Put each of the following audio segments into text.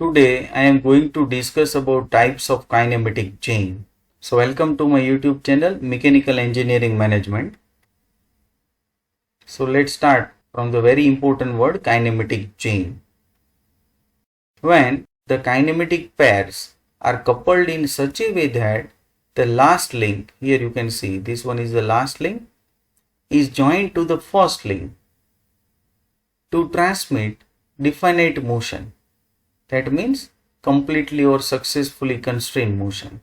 Today I am going to discuss about types of kinematic chain. So welcome to my YouTube channel Mechanical Engineering Management. So let's start from the very important word kinematic chain. When the kinematic pairs are coupled in such a way that the last link, here you can see this one is the last link, is joined to the first link to transmit definite motion. That means completely or successfully constrained motion.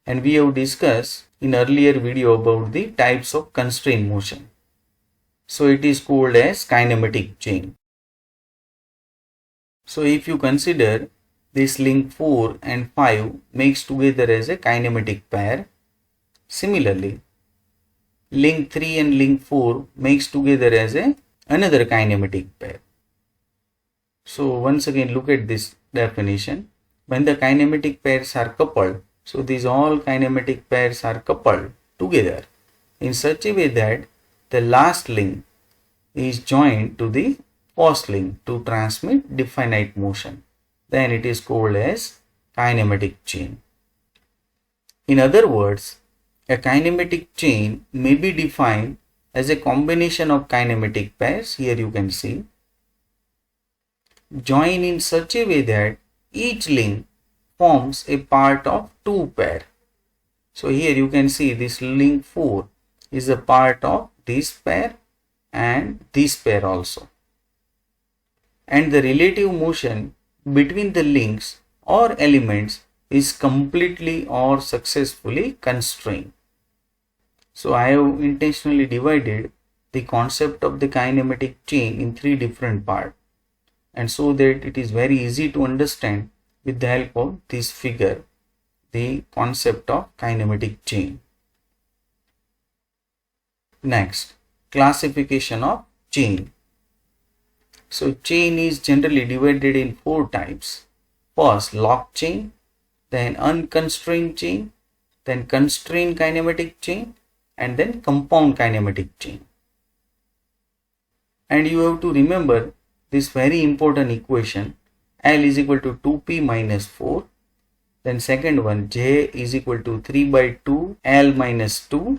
And we have discussed in earlier video about the types of constrained motion. So it is called as kinematic chain. So if you consider this link 4 and 5 mixed together as a kinematic pair, similarly link 3 and link 4 mixed together as another kinematic pair. So once again look at this definition. When the kinematic pairs are coupled, so these all kinematic pairs are coupled together in such a way that the last link is joined to the first link to transmit definite motion. Then it is called as kinematic chain. In other words, a kinematic chain may be defined as a combination of kinematic pairs, here you can see, join in such a way that each link forms a part of two pair. So here you can see this link 4 is a part of this pair and this pair also. And the relative motion between the links or elements is completely or successfully constrained. So I have intentionally divided the concept of the kinematic chain in three different parts, and so that it is very easy to understand with the help of this figure the concept of kinematic chain. Next, classification of chain. So chain is generally divided in four types. First, lock chain, then unconstrained chain, then constrained kinematic chain, and then compound kinematic chain. And you have to remember this very important equation, L is equal to 2p minus 4. Then second one, J is equal to 3 by 2 L minus 2.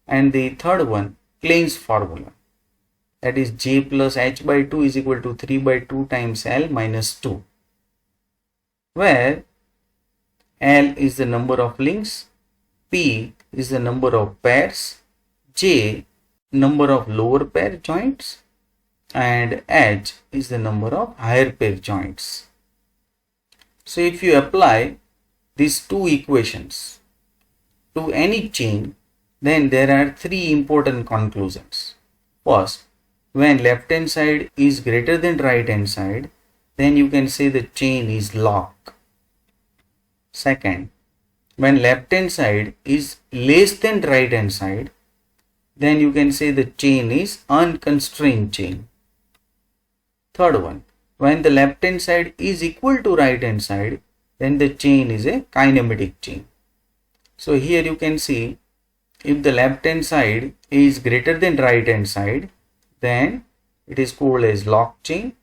And the third one, Klein's formula, that is J plus H by 2 is equal to 3 by 2 times L minus 2, where L is the number of links, P is the number of pairs, J number of lower pair joints, and H is the number of higher pair joints. So if you apply these two equations to any chain, then there are three important conclusions. First, when left hand side is greater than right hand side, then you can say the chain is locked. Second, when left hand side is less than right hand side, then you can say the chain is unconstrained chain. Third one, when the left hand side is equal to right hand side, then the chain is a kinematic chain. So here you can see, if the left hand side is greater than right hand side, then it is called as lock chain.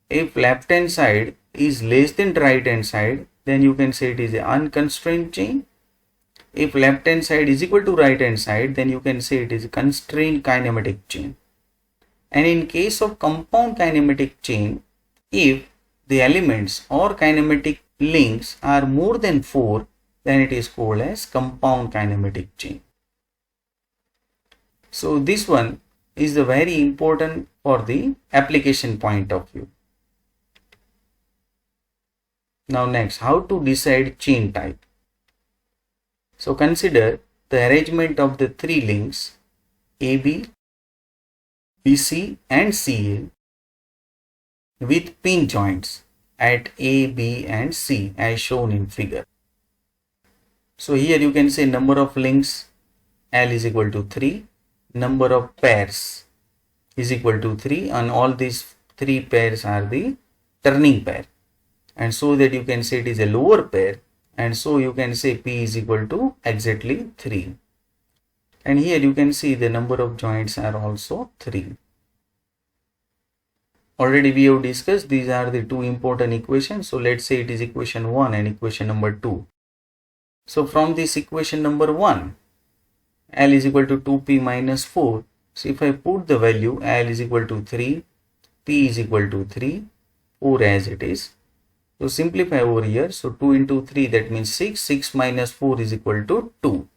If left hand side is less than right hand side, then you can say it is an unconstrained chain. If left hand side is equal to right hand side, then you can say it is a constrained kinematic chain. And in case of compound kinematic chain, if the elements or kinematic links are more than 4, then it is called as compound kinematic chain. So this one is the very important for the application point of view. Now next, how to decide chain type. So consider the arrangement of the three links AB, BC and CA with pin joints at A, B and C as shown in figure. So here you can say number of links L is equal to 3, number of pairs is equal to 3, and all these three pairs are the turning pair, and so that you can say it is a lower pair, and so you can say P is equal to exactly 3. And here you can see the number of joints are also 3. Already we have discussed these are the two important equations. So let's say it is equation 1 and equation number 2. So from this equation number 1, L is equal to 2p minus 4. So if I put the value L is equal to 3, p is equal to 3, 4 as it is. So simplify over here. So 2 into 3, that means 6. 6 minus 4 is equal to 2.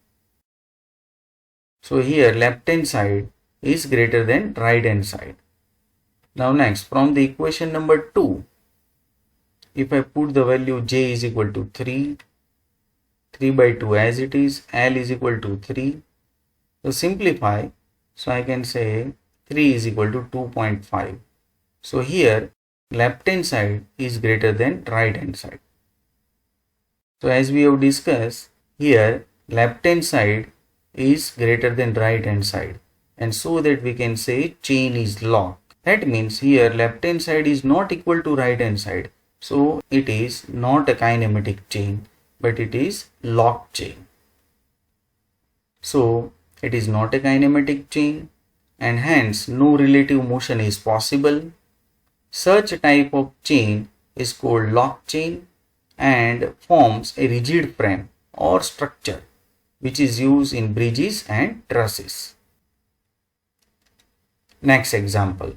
So here left hand side is greater than right hand side. Now next, from the equation number 2, if I put the value j is equal to 3, 3 by 2 as it is, L is equal to 3. So simplify, so I can say 3 is equal to 2.5. So here left hand side is greater than right hand side. So as we have discussed, here left hand side is greater than right hand side, and so that we can say chain is locked. That means here left hand side is not equal to right hand side, so it is not a kinematic chain, but it is locked chain. So it is not a kinematic chain, and hence no relative motion is possible. Such a type of chain is called locked chain and forms a rigid frame or structure which is used in bridges and trusses. Next example.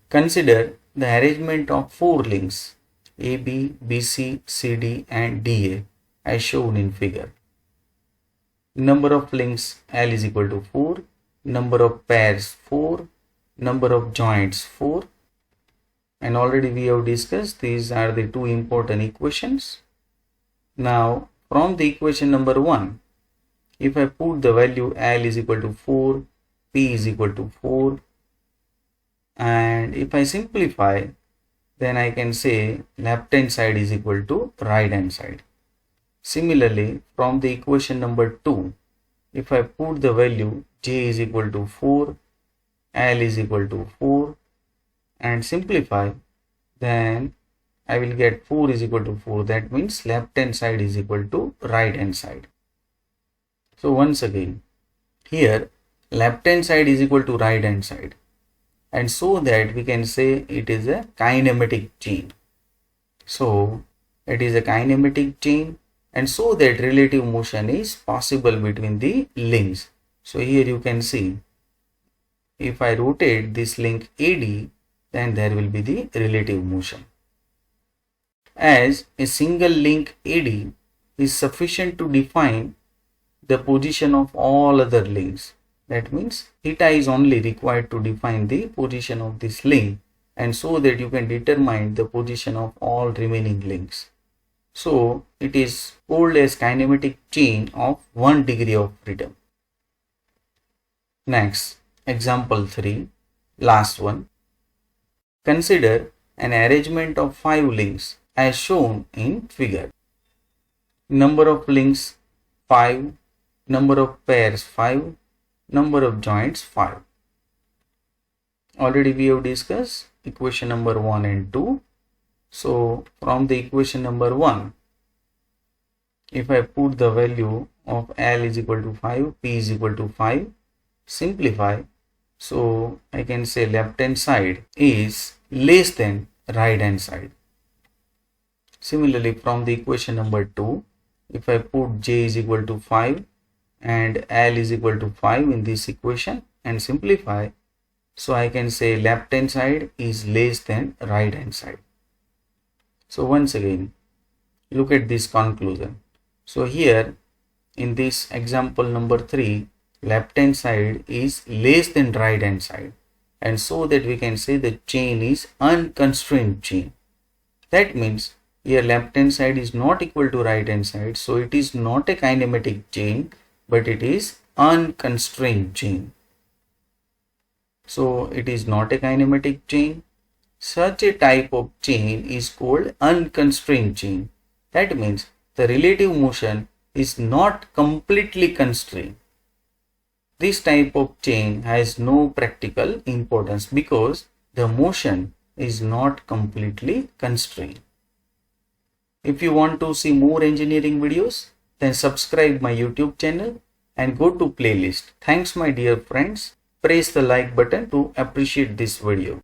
Consider the arrangement of 4 links AB, BC, CD and DA as shown in figure. Number of links L is equal to 4, number of pairs 4, number of joints 4, and already we have discussed these are the two important equations. Now from the equation number 1, if I put the value L is equal to 4, P is equal to 4, and if I simplify, then I can say left hand side is equal to right hand side. Similarly, from the equation number 2, if I put the value J is equal to 4, L is equal to 4 and simplify, then I will get 4 is equal to 4. That means left hand side is equal to right hand side. So once again, here left hand side is equal to right hand side, and so that we can say it is a kinematic chain. So it is a kinematic chain, and so that relative motion is possible between the links. So here you can see, if I rotate this link AD, then there will be the relative motion. As a single link AD is sufficient to define the position of all other links. That means theta is only required to define the position of this link, and so that you can determine the position of all remaining links. So it is called as kinematic chain of 1 degree of freedom. Next, example 3, last one. Consider an arrangement of 5 links as shown in figure. Number of links 5, number of pairs 5, number of joints 5. Already we have discussed equation number 1 and 2. So from the equation number 1, if I put the value of L is equal to 5, P is equal to 5, simplify, so I can say left hand side is less than right hand side. Similarly, from the equation number 2, if I put J is equal to 5 and L is equal to 5 in this equation and simplify, so I can say left hand side is less than right hand side. So once again, look at this conclusion. So here in this example number 3, left hand side is less than right hand side, and so that we can say the chain is unconstrained chain. That means here left hand side is not equal to right hand side, so it is not a kinematic chain, but it is unconstrained chain. So it is not a kinematic chain. Such a type of chain is called unconstrained chain. That means the relative motion is not completely constrained. This type of chain has no practical importance because the motion is not completely constrained. If you want to see more engineering videos, then subscribe my YouTube channel and go to playlist. Thanks my dear friends. Press the like button to appreciate this video.